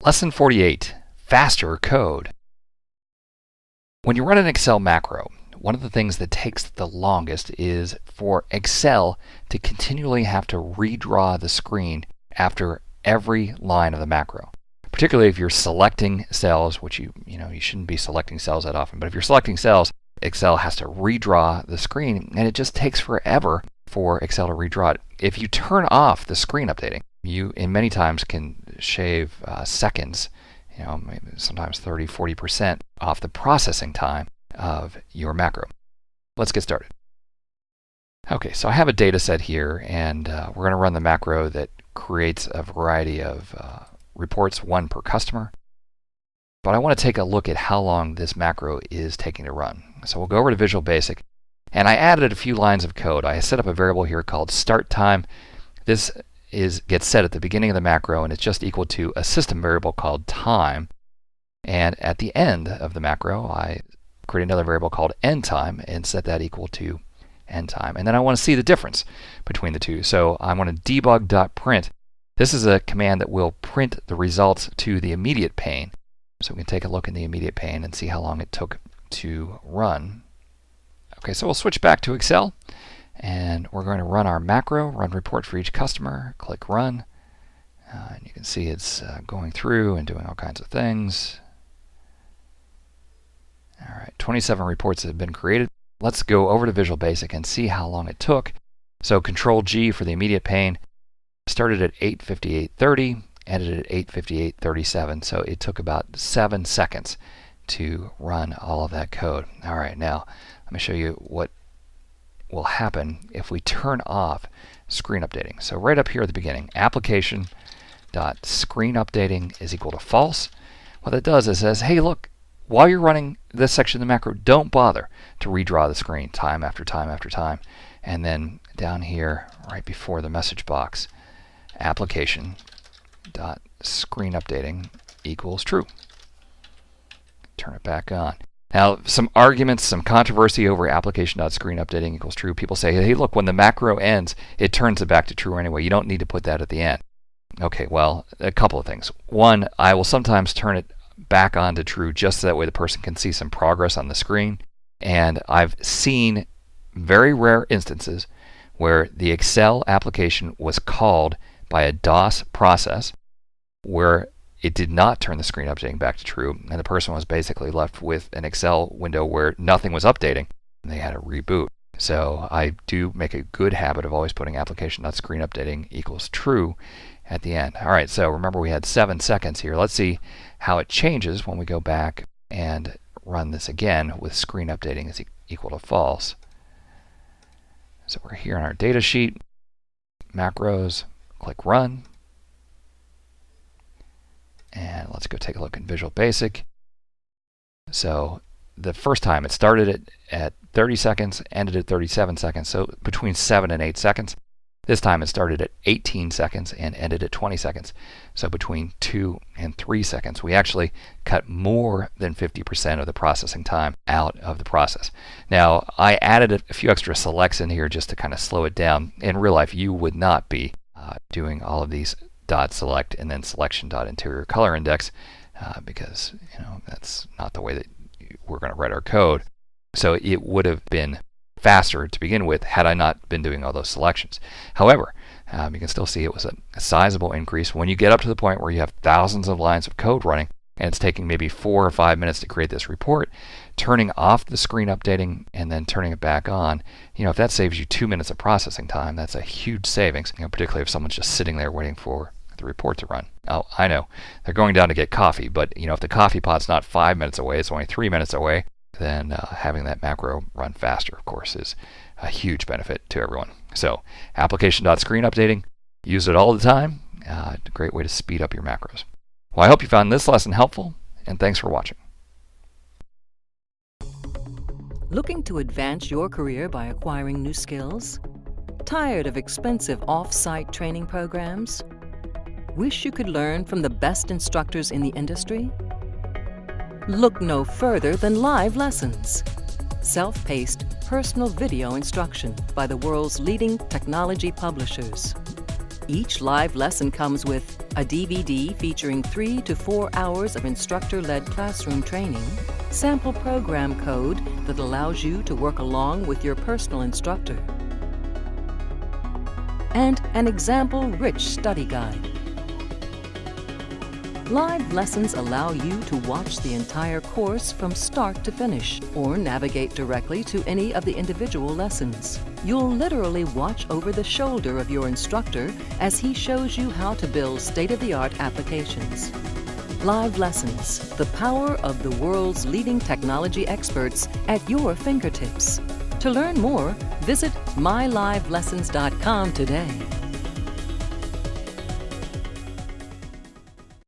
Lesson 48, Faster Code. When you run an Excel macro, one of the things that takes the longest is for Excel to continually have to redraw the screen after every line of the macro. Particularly if you're selecting cells, which you shouldn't be selecting cells that often, but if you're selecting cells, Excel has to redraw the screen, and it just takes forever for Excel to redraw it. If you turn off the screen updating, you in many times can shave seconds, maybe sometimes 30-40% off the processing time of your macro. Let's get started. Okay, so I have a data set here, and we're going to run the macro that creates a variety of reports, one per customer. But I want to take a look at how long this macro is taking to run. So we'll go over to Visual Basic, and I added a few lines of code. I set up a variable here called start time. This gets set at the beginning of the macro, and it's just equal to a system variable called time. And at the end of the macro, I create another variable called end time and set that equal to end time. And then I want to see the difference between the two. So I want to debug.print. This is a command that will print the results to the immediate pane. So we can take a look in the immediate pane and see how long it took to run. Okay, so we'll switch back to Excel, and we're going to run our macro, run report for each customer, click run, and you can see it's going through and doing all kinds of things. All right, 27 reports have been created. Let's go over to Visual Basic and see how long it took. So Control G for the immediate pane, started at 8:58:30, ended at 8:58:37, so it took about 7 seconds to run all of that code. All right, now let me show you what will happen if we turn off screen updating. So right up here at the beginning, application.screenUpdating is equal to false. What that does is it says, hey, look, while you're running this section of the macro, don't bother to redraw the screen time after time after time. And then down here, right before the message box, application.screenUpdating equals true. Turn it back on. Now, some arguments, some controversy over application.screenUpdating equals true. People say, hey, look, when the macro ends, it turns it back to true anyway. You don't need to put that at the end. Okay, well, a couple of things. One, I will sometimes turn it back on to true just so that way the person can see some progress on the screen. And I've seen very rare instances where the Excel application was called by a DOS process where it did not turn the screen updating back to true, and the person was basically left with an Excel window where nothing was updating, and they had to reboot. So I do make a good habit of always putting application.screenUpdating equals true at the end. All right, so remember we had 7 seconds here. Let's see how it changes when we go back and run this again with screen updating is equal to false. So we're here on our data sheet, macros, click run. And let's go take a look in Visual Basic. So the first time it started at 30 seconds, ended at 37 seconds, so between 7 and 8 seconds. This time it started at 18 seconds and ended at 20 seconds, so between 2 and 3 seconds. We actually cut more than 50% of the processing time out of the process. Now, I added a few extra selects in here just to kind of slow it down. In real life, you would not be doing all of these .select and then selection.interior color index because that's not the way that we're going to write our code. So it would have been faster to begin with had I not been doing all those selections. However, you can still see it was a sizable increase. When you get up to the point where you have thousands of lines of code running and it's taking maybe 4 or 5 minutes to create this report, turning off the screen updating and then turning it back on, if that saves you 2 minutes of processing time, that's a huge savings, particularly if someone's just sitting there waiting for the report to run. Oh, I know, they're going down to get coffee, but if the coffee pot's not 5 minutes away, it's only 3 minutes away, then having that macro run faster, of course, is a huge benefit to everyone. So application.screenUpdating, use it all the time. A great way to speed up your macros. Well, I hope you found this lesson helpful, and thanks for watching. Looking to advance your career by acquiring new skills? Tired of expensive off-site training programs? Wish you could learn from the best instructors in the industry? Look no further than live lessons. Self-paced, personal video instruction by the world's leading technology publishers. Each live lesson comes with a DVD featuring 3 to 4 hours of instructor-led classroom training, sample program code that allows you to work along with your personal instructor, and an example-rich study guide. Live lessons allow you to watch the entire course from start to finish, or navigate directly to any of the individual lessons. You'll literally watch over the shoulder of your instructor as he shows you how to build state-of-the-art applications. Live lessons, the power of the world's leading technology experts at your fingertips. To learn more, visit mylivelessons.com today.